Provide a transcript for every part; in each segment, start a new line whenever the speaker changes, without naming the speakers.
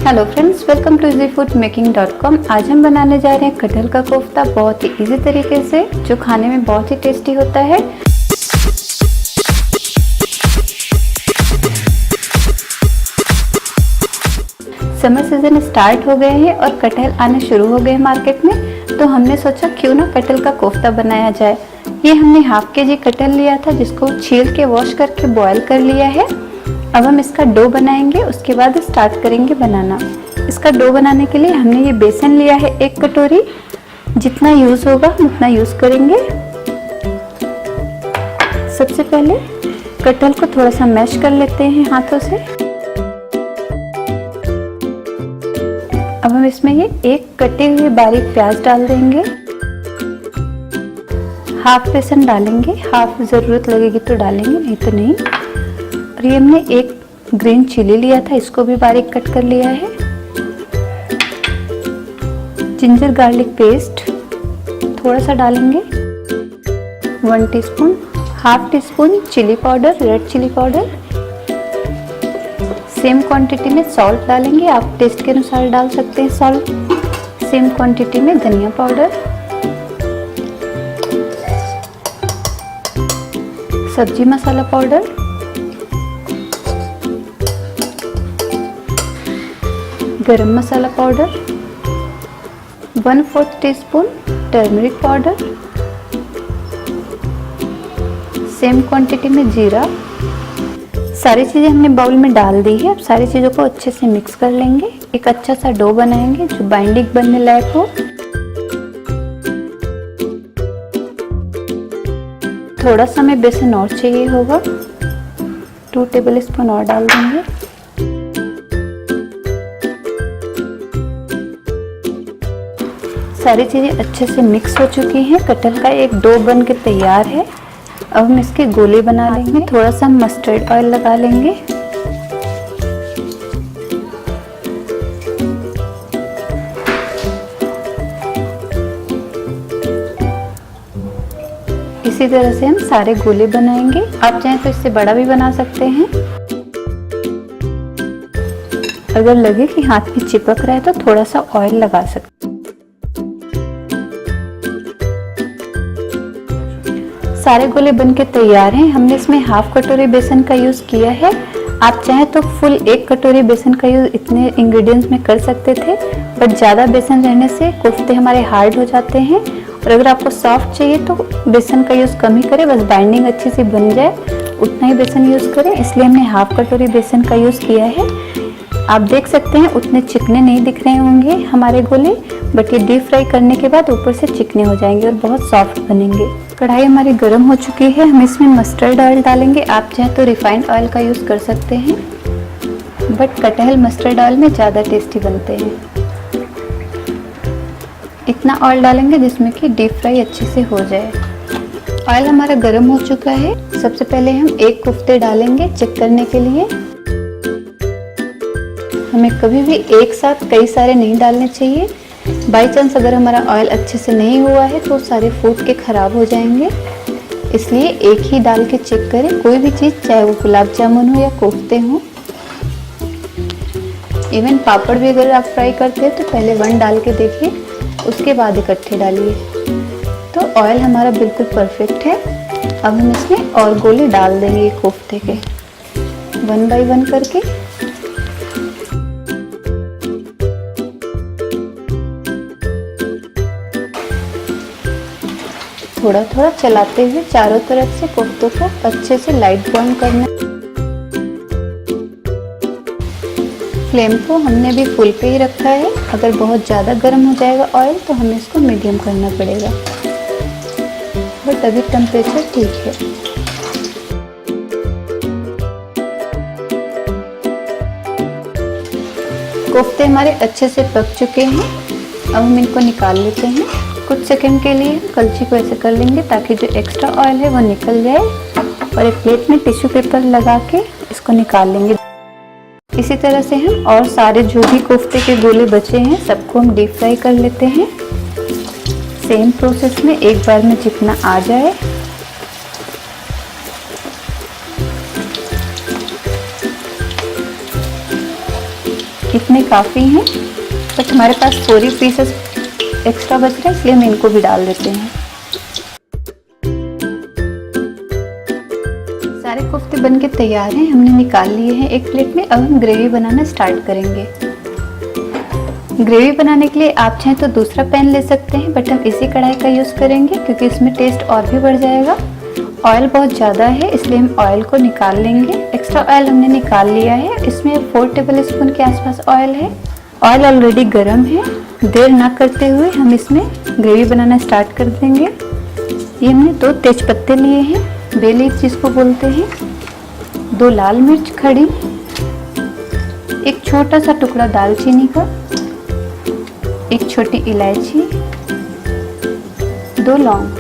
Hello friends, welcome to easyfoodmaking.com। आज हम बनाने जा रहे हैं कटहल का कोफ्ता बहुत ही इजी तरीके से, जो खाने में बहुत ही टेस्टी होता है। समर सीजन स्टार्ट हो गए हैं और कटहल आने शुरू हो गए हैं मार्केट में, तो हमने सोचा क्यों ना कटहल का कोफ्ता बनाया जाए। ये हमने हाफ के जी कटहल लिया था, जिसको छील के वॉश करके बॉयल कर लिया है। अब हम इसका डो बनाएंगे, उसके बाद स्टार्ट करेंगे बनाना। इसका डो बनाने के लिए हमने ये बेसन लिया है 1 कटोरी। जितना यूज़ होगा हम उतना यूज़ करेंगे। सबसे पहले कटहल को थोड़ा सा मैश कर लेते हैं हाथों से। अब हम इसमें ये 1 कटे हुए बारीक प्याज डाल देंगे। हाफ बेसन डालेंगे, हाफ ज़रूरत लगेगी तो डालेंगे, नहीं तो नहीं। और ये हमने 1 ग्रीन चिली लिया था, इसको भी बारीक कट कर लिया है। जिंजर गार्लिक पेस्ट थोड़ा सा डालेंगे, 1 teaspoon. Half teaspoon chilli powder, red chilli powder. Same quantity में सॉल्ट डालेंगे, आप टेस्ट के अनुसार डाल सकते हैं सॉल्ट। सेम क्वांटिटी में धनिया पाउडर, सब्जी मसाला पाउडर, गरम मसाला powder, 1/4 teaspoon turmeric powder, same quantity में जीरा। सारी चीज़ें हमने बाउल में डाल दी है। अब सारी चीज़ों को अच्छे से मिक्स कर लेंगे। एक अच्छा सा डो बनाएंगे जो बाइंडिंग बनने लायक हो। थोड़ा सा हमें बेसन और चाहिए होगा, 2 टेबलस्पून और डाल देंगे। सारी चीज़ें अच्छे से मिक्स हो चुकी हैं। कटहल का एक डो बन के तैयार है। अब हम इसके गोले बना लेंगे। थोड़ा सा मस्टर्ड ऑयल लगा लेंगे। इसी तरह से हम सारे गोले बनाएंगे। आप चाहें तो इससे बड़ा भी बना सकते हैं। अगर लगे कि हाथ में चिपक रहा है तो थोड़ा सा ऑयल लगा सकते हैं। सारे गोले बनके तैयार हैं। हमने इसमें हाफ कटोरी बेसन का यूज़ किया है। आप चाहें तो फुल 1 कटोरी बेसन का यूज़ इतने इंग्रेडिएंट्स में कर सकते थे, बट ज़्यादा बेसन रहने से कोफ्ते हमारे हार्ड हो जाते हैं। और अगर आपको सॉफ्ट चाहिए तो बेसन का यूज़ कम ही करें, बस बाइंडिंग अच्छी से बन जाए उतना ही बेसन यूज़ करें। इसलिए हमने हाफ कटोरी बेसन का यूज़ किया है। आप देख सकते हैं उतने चिकने नहीं दिख रहे होंगे हमारे गोले, बट ये डीप फ्राई करने के बाद ऊपर से चिकने हो जाएंगे और बहुत सॉफ्ट बनेंगे। कढ़ाई हमारी गर्म हो चुकी है। हम इसमें मस्टर्ड ऑयल डालेंगे। आप चाहें तो रिफाइंड ऑयल का यूज़ कर सकते हैं, बट कटहल मस्टर्ड ऑयल में ज़्यादा टेस्टी बनते हैं। इतना ऑयल डालेंगे जिसमें कि डीप फ्राई अच्छे से हो जाए। ऑयल हमारा गर्म हो चुका है। सबसे पहले हम 1 कोफ्ते डालेंगे चेक करने के लिए। हमें कभी भी एक साथ कई सारे नहीं डालने चाहिए। बाई चांस अगर हमारा ऑयल अच्छे से नहीं हुआ है तो सारे फूट के ख़राब हो जाएंगे। इसलिए एक ही डाल के चेक करें कोई भी चीज़, चाहे वो गुलाब जामुन हो या कोफ्ते हों। इवन पापड़ भी अगर आप फ्राई करते हैं तो पहले 1 डाल के देखिए, उसके बाद इकट्ठे डालिए। तो ऑयल हमारा बिल्कुल परफेक्ट है। अब हम इसमें और गोले डाल देंगे कोफ्ते के 1 बाय 1 करके। थोड़ा थोड़ा चलाते हुए चारों तरफ से कोफ्तों को अच्छे से लाइट ब्राउन करना। फ्लेम को हमने भी फुल पे ही रखा है। अगर बहुत ज़्यादा गर्म हो जाएगा ऑयल तो हमें इसको मीडियम करना पड़ेगा, बट अभी टेम्परेचर ठीक है। कोफ्ते हमारे अच्छे से पक चुके हैं। अब हम इनको निकाल लेते हैं। कुछ सेकंड के लिए कलछी को ऐसे कर लेंगे ताकि जो एक्स्ट्रा ऑयल है वो निकल जाए, और एक प्लेट में टिश्यू पेपर लगा के इसको निकाल लेंगे। इसी तरह से हम और सारे जो भी कोफ्ते के गोले बचे हैं सबको हम डीप फ्राई कर लेते हैं। सेम प्रोसेस में एक बार में जितना आ जाए। इतने काफ़ी हैं, बट हमारे पास 4 पीसेस एक्स्ट्रा बच रहे हैं, इसलिए हम इनको भी डाल देते हैं। सारे कोफ्ते बनके तैयार हैं, हमने निकाल लिए हैं एक प्लेट में। अब हम ग्रेवी बनाना स्टार्ट करेंगे। ग्रेवी बनाने के लिए आप चाहें तो दूसरा पैन ले सकते हैं, बट हम इसी कढ़ाई का यूज़ करेंगे क्योंकि इसमें टेस्ट और भी बढ़ जाएगा। ऑयल बहुत ज़्यादा है, इसलिए हम ऑयल को निकाल लेंगे। एक्स्ट्रा ऑयल हमने निकाल लिया है, इसमें 4 टेबल स्पून के आसपास ऑयल है। ऑयल ऑलरेडी गर्म है। देर ना करते हुए हम इसमें ग्रेवी बनाना स्टार्ट कर देंगे। ये हमने 2 तेजपत्ते लिए हैं, बे लीफ जिसको बोलते हैं, 2 लाल मिर्च खड़ी, एक छोटा सा टुकड़ा दालचीनी का, एक छोटी इलायची, 2 लौंग।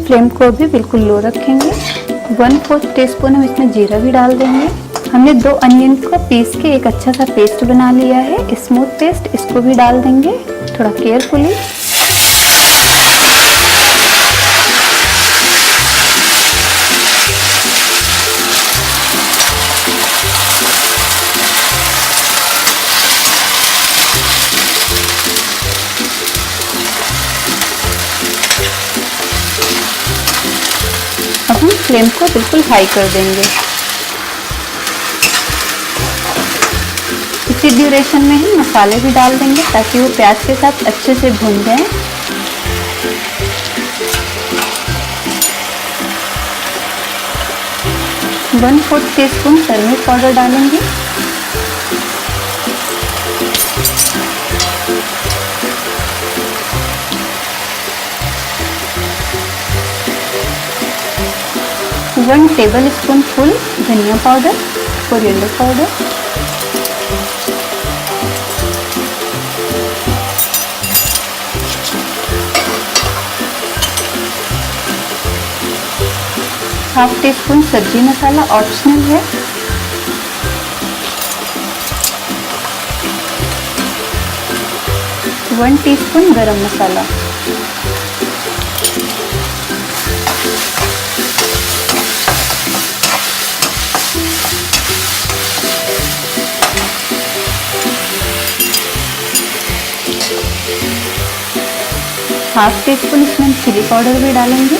फ्लेम को भी बिल्कुल लो रखेंगे। 1/4 टीस्पून हम इसमें जीरा भी डाल देंगे। हमने 2 अनियन को पीस के एक अच्छा सा पेस्ट बना लिया है, स्मूथ पेस्ट, इसको भी डाल देंगे थोड़ा केयरफुली। अब हम फ्लेम को बिल्कुल हाई कर देंगे। इसी ड्यूरेशन में हम मसाले भी डाल देंगे ताकि वो प्याज के साथ अच्छे से भून जाए। वन 1/4 टीस्पून टर्मरिक पाउडर डालेंगे। वन टेबल स्पून फुल धनिया powder, coriander powder, half tea spoon सब्जी मसाला, ऑप्शनल है। वन टीस्पून गरम मसाला, हाफ टी स्पून इसमें चिली पाउडर भी डालेंगे।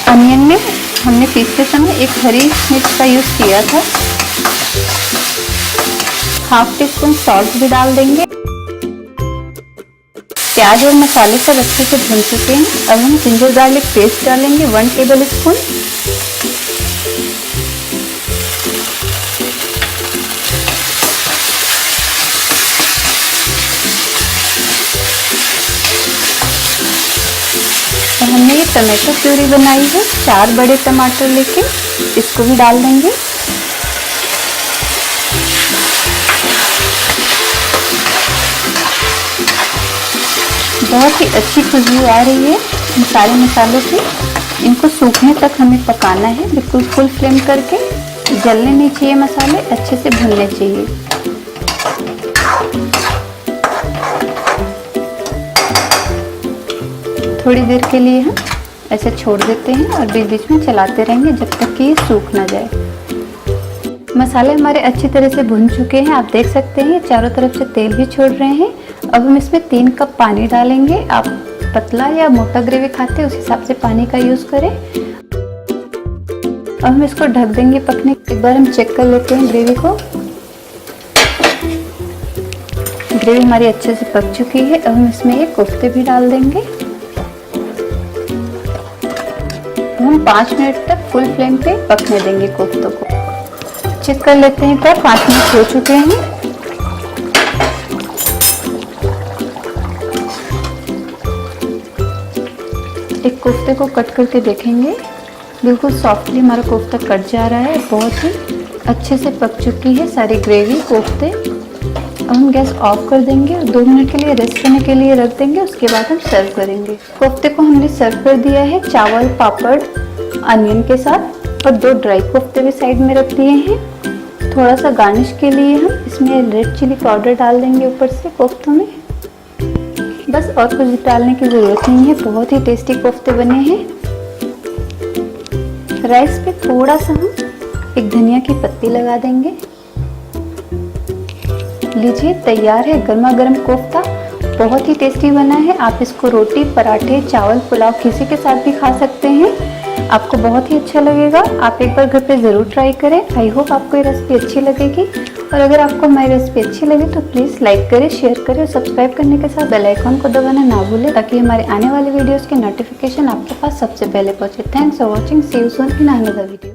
अनियन में हमने पीसते समय एक हरी मिर्च का यूज़ किया था। हाफ टी स्पून सॉल्ट भी डाल देंगे। प्याज और मसाले सब अच्छे से भून चुके हैं। अब हम जिंजर गार्लिक पेस्ट डालेंगे 1 टेबल स्पून। और हमने ये टमाटो प्यूरी बनाई है, 4 बड़े टमाटर लेके इसको भी डाल देंगे। बहुत ही अच्छी खुशबू आ रही है इन सारे मसालों की। इनको सूखने तक हमें पकाना है, बिल्कुल फुल फ्लेम करके। जलने नहीं चाहिए मसाले, अच्छे से भुनने चाहिए। थोड़ी देर के लिए हम ऐसे छोड़ देते हैं और बीच बीच में चलाते रहेंगे जब तक कि ये सूख ना जाए। मसाले हमारे अच्छी तरह से भुन चुके हैं, आप देख सकते हैं चारों तरफ से तेल भी छोड़ रहे हैं। अब हम इसमें 3 कप पानी डालेंगे। आप पतला या मोटा ग्रेवी खाते हैं उस हिसाब से पानी का यूज़ करें। अब हम इसको ढक देंगे पकने। एक बार हम चेक कर लेते हैं ग्रेवी को। ग्रेवी हमारी अच्छे से पक चुकी है। अब हम इसमें ये कोफ्ते भी डाल देंगे। हम 5 मिनट तक फुल फ्लेम पे पकने देंगे कोफ्तों को। चेक कर लेते हैं क्या 5 मिनट हो चुके हैं। एक कोफ्ते को कट करके देखेंगे, बिल्कुल सॉफ्टली हमारा कोफ्ता कट जा रहा है। बहुत ही अच्छे से पक चुकी है सारी ग्रेवी कोफ्ते। अब हम गैस ऑफ कर देंगे और 2 मिनट के लिए रेस्ट करने के लिए रख देंगे। उसके बाद हम सर्व करेंगे। कोफ्ते को हमने सर्व कर दिया है चावल, पापड़, अनियन के साथ, और 2 ड्राई कोफ्ते भी साइड में रख दिए हैं। थोड़ा सा गार्निश के लिए हम इसमें रेड चिली पाउडर डाल देंगे ऊपर से कोफ्तों में। बस और कुछ डालने की ज़रूरत नहीं है। बहुत ही टेस्टी कोफ्ते बने हैं। राइस पे थोड़ा सा हम एक धनिया की पत्ती लगा देंगे। लीजिए तैयार है गर्मा गर्म कोफ्ता। बहुत ही टेस्टी बना है। आप इसको रोटी, पराठे, चावल, पुलाव किसी के साथ भी खा सकते हैं। आपको बहुत ही अच्छा लगेगा। आप एक बार घर पे ज़रूर ट्राई करें। आई होप आपको ये रेसिपी अच्छी लगेगी। और अगर आपको हमारी रेसिपी अच्छी लगे तो प्लीज़ लाइक करें, शेयर करें और सब्सक्राइब करने के साथ बेल आइकॉन को दबाना ना भूलें, ताकि हमारे आने वाले वीडियोज़ के नोटिफिकेशन आपके पास सबसे पहले पहुँचे। Thanks for watching. See you soon in another video.